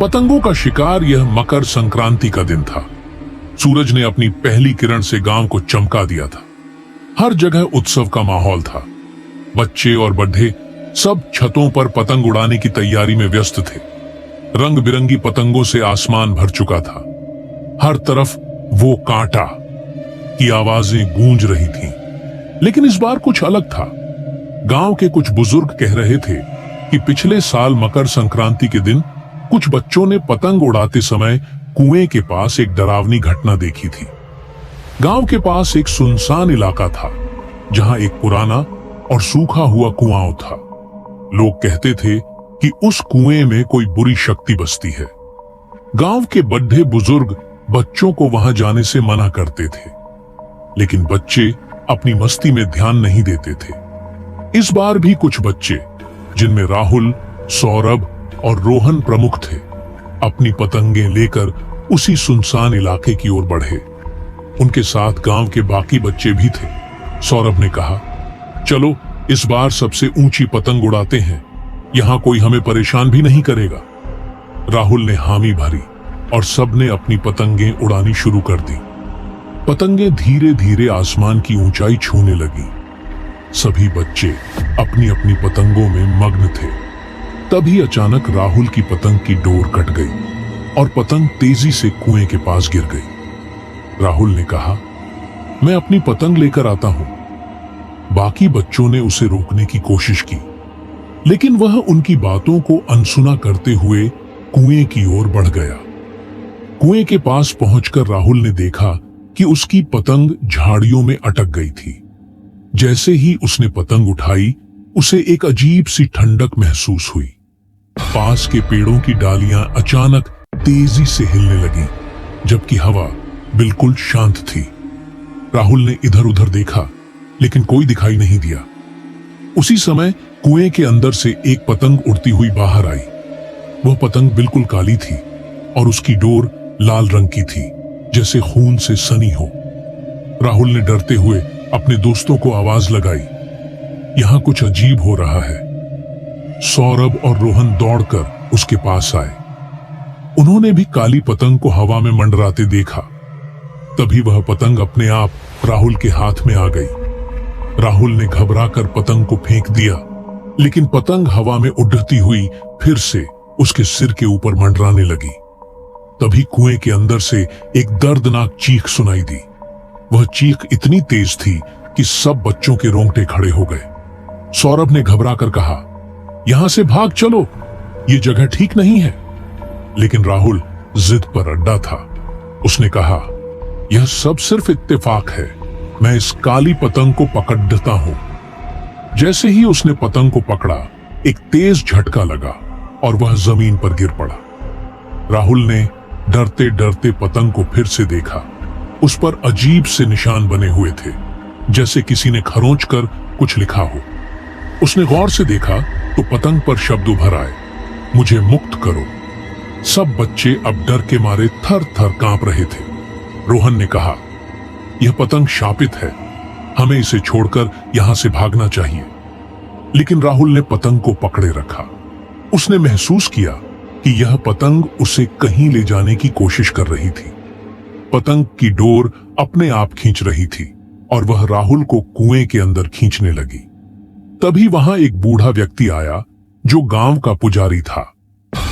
पतंगों का शिकार यह मकर संक्रांति का दिन था। सूरज ने अपनी पहली किरण से गांव को चमका दिया था। हर जगह उत्सव का माहौल था। बच्चे और बूढ़े सब छतों पर पतंग उड़ाने की तैयारी में व्यस्त थे। रंग बिरंगी पतंगों से आसमान भर चुका था। हर तरफ वो कांटा की आवाजें गूंज रही थीं। लेकिन इस बार कुछ अलग था। गांव के कुछ बुजुर्ग कह रहे थे कि पिछले साल मकर संक्रांति के दिन कुछ बच्चों ने पतंग उड़ाते समय कुएं के पास एक डरावनी घटना देखी थी। गांव के पास एक सुनसान इलाका था जहां एक पुराना और सूखा हुआ कुआं था। लोग कहते थे कि उस कुएं में कोई बुरी शक्ति बसती है। गांव के बूढ़े बुजुर्ग बच्चों को वहां जाने से मना करते थे, लेकिन बच्चे अपनी मस्ती में ध्यान नहीं देते थे। इस बार भी कुछ बच्चे, जिनमें राहुल, सौरभ और रोहन प्रमुख थे, अपनी पतंगें लेकर उसी सुनसान इलाके की ओर बढ़े। उनके साथ गांव के बाकी बच्चे भी थे। सौरभ ने कहा, चलो इस बार सबसे ऊंची पतंग उड़ाते हैं, यहां कोई हमें परेशान भी नहीं करेगा। राहुल ने हामी भरी और सबने अपनी पतंगें उड़ानी शुरू कर दी। पतंगें धीरे धीरे आसमान की ऊंचाई छूने लगी। सभी बच्चे अपनी अपनी पतंगों में मग्न थे। तभी अचानक राहुल की पतंग की डोर कट गई और पतंग तेजी से कुएं के पास गिर गई। राहुल ने कहा, मैं अपनी पतंग लेकर आता हूं। बाकी बच्चों ने उसे रोकने की कोशिश की, लेकिन वह उनकी बातों को अनसुना करते हुए कुएं की ओर बढ़ गया। कुएं के पास पहुंचकर राहुल ने देखा कि उसकी पतंग झाड़ियों में अटक गई थी। जैसे ही उसने पतंग उठाई, उसे एक अजीब सी ठंडक महसूस हुई। पास के पेड़ों की डालियां अचानक तेजी से हिलने लगीं, जबकि हवा बिल्कुल शांत थी। राहुल ने इधर उधर देखा, लेकिन कोई दिखाई नहीं दिया। उसी समय कुएं के अंदर से एक पतंग उड़ती हुई बाहर आई। वह पतंग बिल्कुल काली थी और उसकी डोर लाल रंग की थी, जैसे खून से सनी हो। राहुल ने डरते हुए अपने दोस्तों को आवाज लगाई, यहां कुछ अजीब हो रहा है। सौरभ और रोहन दौड़कर उसके पास आए। उन्होंने भी काली पतंग को हवा में मंडराते देखा। तभी वह पतंग अपने आप राहुल के हाथ में आ गई। राहुल ने घबराकर पतंग को फेंक दिया, लेकिन पतंग हवा में उड़ती हुई फिर से उसके सिर के ऊपर मंडराने लगी। तभी कुएं के अंदर से एक दर्दनाक चीख सुनाई दी। वह चीख इतनी तेज थी कि सब बच्चों के रोंगटे खड़े हो गए। सौरभ ने घबराकर कहा, यहां से भाग चलो, ये जगह ठीक नहीं है। लेकिन राहुल जिद पर अड्डा था। उसने कहा, यह सब सिर्फ इत्तेफाक है, मैं इस काली पतंग को पकड़ता हूं। जैसे ही उसने पतंग को पकड़ा, एक तेज झटका लगा और वह जमीन पर गिर पड़ा। राहुल ने डरते डरते पतंग को फिर से देखा। उस पर अजीब से निशान बने हुए थे, जैसे किसी ने खरोंच कर कुछ लिखा हो। उसने गौर से देखा तो पतंग पर शब्द उभर आए, मुझे मुक्त करो। सब बच्चे अब डर के मारे थर थर कांप रहे थे। रोहन ने कहा, यह पतंग शापित है, हमें इसे छोड़कर यहां से भागना चाहिए। लेकिन राहुल ने पतंग को पकड़े रखा। उसने महसूस किया कि यह पतंग उसे कहीं ले जाने की कोशिश कर रही थी। पतंग की डोर अपने आप खींच रही थी और वह राहुल को कुएं के अंदर खींचने लगी। तभी वहां एक बूढ़ा व्यक्ति आया जो गांव का पुजारी था।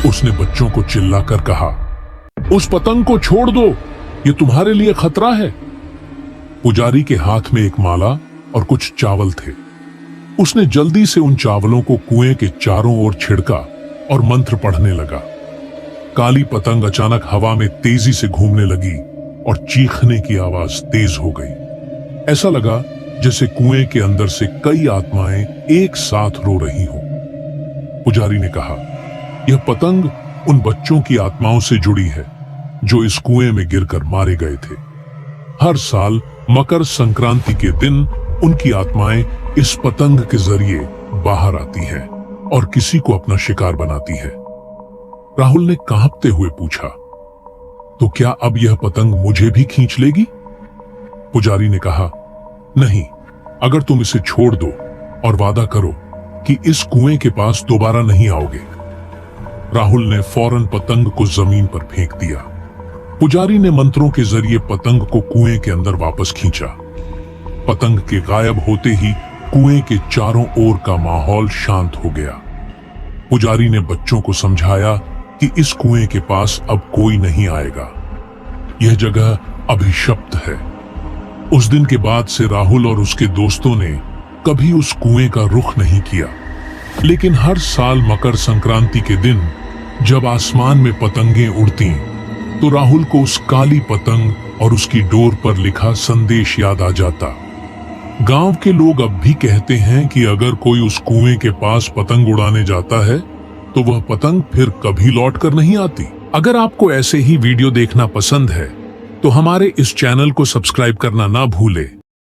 उसने बच्चों को चिल्लाकर कहा, उस पतंग को छोड़ दो, ये तुम्हारे लिए खतरा है। पुजारी के हाथ में एक माला और कुछ चावल थे। उसने जल्दी से उन चावलों को कुएं के चारों ओर छिड़का और मंत्र पढ़ने लगा। काली पतंग अचानक हवा में तेजी से घूमने लगी और चीखने की आवाज तेज हो गई। ऐसा लगा जैसे कुएं के अंदर से कई आत्माएं एक साथ रो रही हों। पुजारी ने कहा, यह पतंग उन बच्चों की आत्माओं से जुड़ी है जो इस कुएं में गिरकर मारे गए थे। हर साल मकर संक्रांति के दिन उनकी आत्माएं इस पतंग के जरिए बाहर आती है और किसी को अपना शिकार बनाती है। राहुल ने कांपते हुए पूछा, तो क्या अब यह पतंग मुझे भी खींच लेगी? पुजारी ने कहा, नहीं, अगर तुम इसे छोड़ दो और वादा करो कि इस कुएं के पास दोबारा नहीं आओगे। राहुल ने फौरन पतंग को जमीन पर फेंक दिया। पुजारी ने मंत्रों के जरिए पतंग को कुएं के अंदर वापस खींचा। पतंग के गायब होते ही कुएं के चारों ओर का माहौल शांत हो गया। पुजारी ने बच्चों को समझाया कि इस कुएं के पास अब कोई नहीं आएगा, यह जगह अभिशप्त है। उस दिन के बाद से राहुल और उसके दोस्तों ने कभी उस कुएं का रुख नहीं किया। लेकिन हर साल मकर संक्रांति के दिन जब आसमान में पतंगें उड़ती तो राहुल को उस काली पतंग और उसकी डोर पर लिखा संदेश याद आ जाता। गांव के लोग अब भी कहते हैं कि अगर कोई उस कुएं के पास पतंग उड़ाने जाता है तो वह पतंग फिर कभी लौट कर नहीं आती। अगर आपको ऐसे ही वीडियो देखना पसंद है तो हमारे इस चैनल को सब्सक्राइब करना ना भूले।